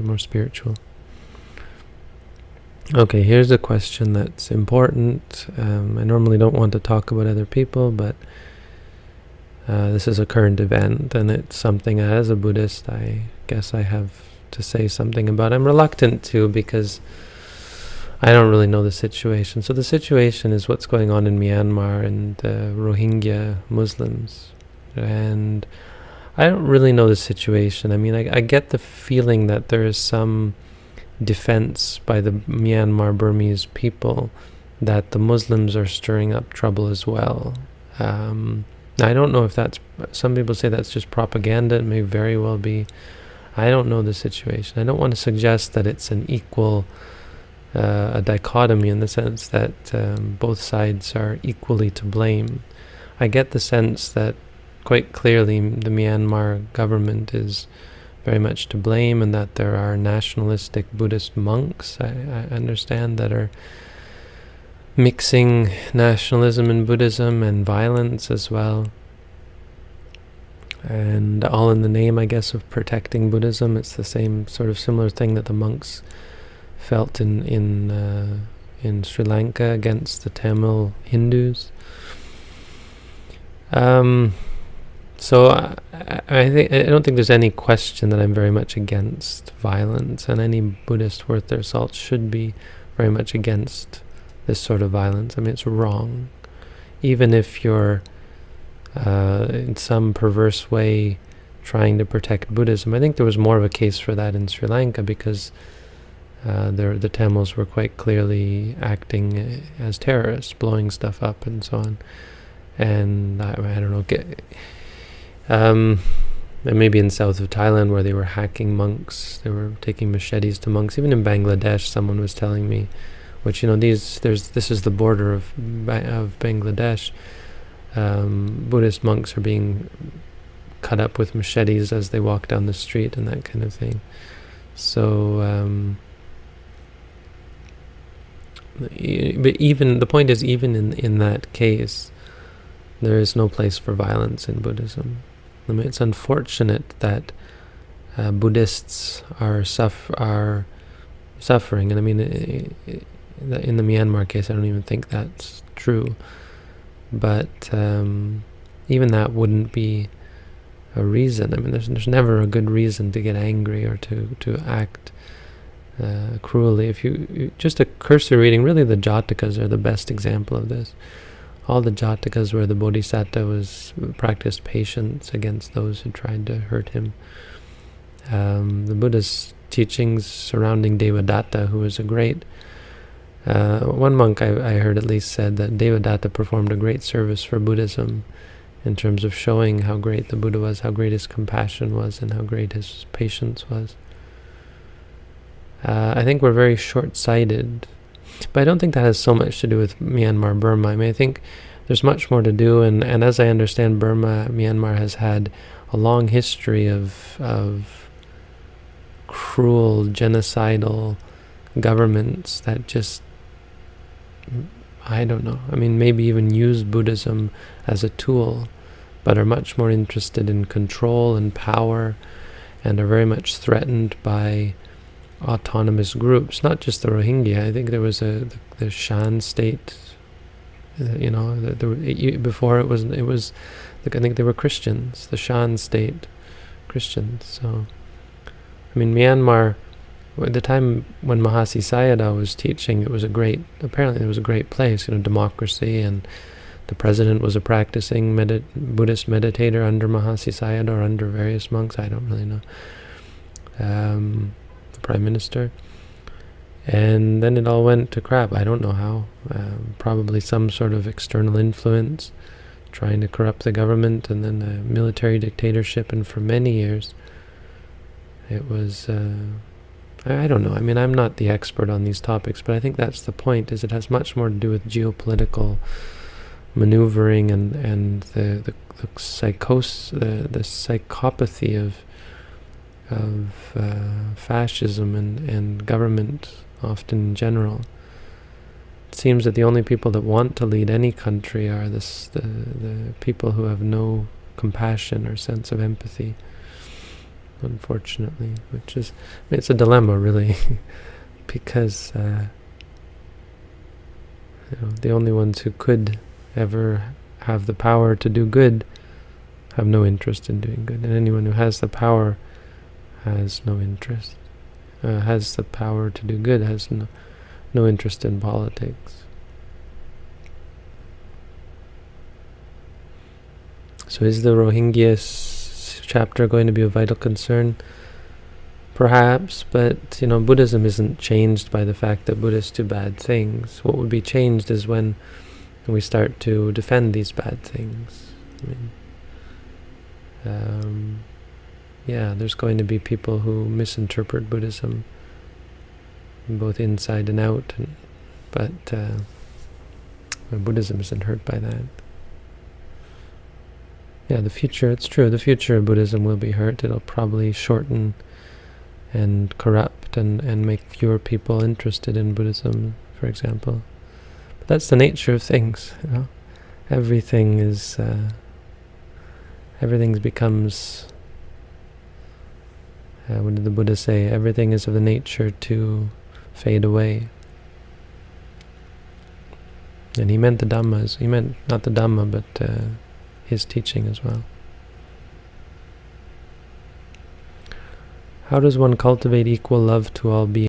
more spiritual. Okay, here's a question that's important. I normally don't want to talk about other people, but this is a current event, and it's something as a Buddhist I guess I have to say something about. I'm reluctant to, because I don't really know the situation. So the situation is what's going on in Myanmar and the Rohingya Muslims. And I don't really know the situation. I mean, I get the feeling that there is some defense by the Myanmar Burmese people that the Muslims are stirring up trouble as well. I don't know if that's, some people say that's just propaganda. It may very well be. I don't know the situation. I don't want to suggest that it's an equal, a dichotomy in the sense that both sides are equally to blame. I get the sense that quite clearly the Myanmar government is very much to blame, and that there are nationalistic Buddhist monks, I understand, that are mixing nationalism and Buddhism and violence as well. And all in the name, I guess, of protecting Buddhism. It's the same sort of similar thing that the monks felt in Sri Lanka against the Tamil Hindus. So I don't think there's any question that I'm very much against violence, and any Buddhist worth their salt should be very much against this sort of violence. I mean, it's wrong. Even if you're in some perverse way trying to protect Buddhism. I think there was more of a case for that in Sri Lanka, because the Tamils were quite clearly acting as terrorists, blowing stuff up and so on. And I don't know, and maybe in south of Thailand where they were hacking monks, they were taking machetes to monks. Even in Bangladesh, someone was telling me, which, you know, this is the border of Bangladesh. Buddhist monks are being cut up with machetes as they walk down the street and that kind of thing. So, but even the point is, even in that case, there is no place for violence in Buddhism. I mean, it's unfortunate that Buddhists are suffering, and I mean, in the Myanmar case, I don't even think that's true. But even that wouldn't be a reason. I mean, there's never a good reason to get angry or to act cruelly. If you just a cursory reading, really the Jatakas are the best example of this. All the Jatakas where the Bodhisattva practiced patience against those who tried to hurt him. The Buddha's teachings surrounding Devadatta, who was a great one monk I heard at least said that Devadatta performed a great service for Buddhism in terms of showing how great the Buddha was, how great his compassion was, and how great his patience was. I think we're very short-sighted, but I don't think that has so much to do with Myanmar, Burma. I mean, I think there's much more to do, and as I understand, Myanmar has had a long history of cruel, genocidal governments that just, I don't know, I mean, maybe even use Buddhism as a tool, but are much more interested in control and power, and are very much threatened by autonomous groups, not just the Rohingya. I think there was the Shan state, you know, before it was, I think they were Christians, the Shan state Christians. So, I mean, Myanmar, at the time when Mahasi Sayadaw was teaching, apparently it was a great place, you know, democracy, and the president was a practicing Buddhist meditator under Mahasi Sayadaw, or under various monks, I don't really know, the prime minister. And then it all went to crap. I don't know how. Probably some sort of external influence trying to corrupt the government, and then a military dictatorship, and for many years it was... I don't know. I mean, I'm not the expert on these topics, but I think that's the point, is it has much more to do with geopolitical maneuvering and the psychopathy of fascism and government, often in general. It seems that the only people that want to lead any country are the people who have no compassion or sense of empathy. unfortunately, which is, it's a dilemma really, because the only ones who could ever have the power to do good have no interest in doing good, and anyone who has the power has no interest, has the power to do good, has no interest in politics. So is the Rohingya chapter going to be a vital concern? Perhaps, but Buddhism isn't changed by the fact that Buddhists do bad things. What would be changed is when we start to defend these bad things. There's going to be people who misinterpret Buddhism, both inside and out, but Buddhism isn't hurt by that. The future, it's true, the future of Buddhism will be hurt. It'll probably shorten and corrupt and make fewer people interested in Buddhism, for example. But that's the nature of things. Everything becomes, what did the Buddha say? Everything is of the nature to fade away. And he meant the Dhammas. He meant not the Dhamma, but his teaching as well. How does one cultivate equal love to all beings?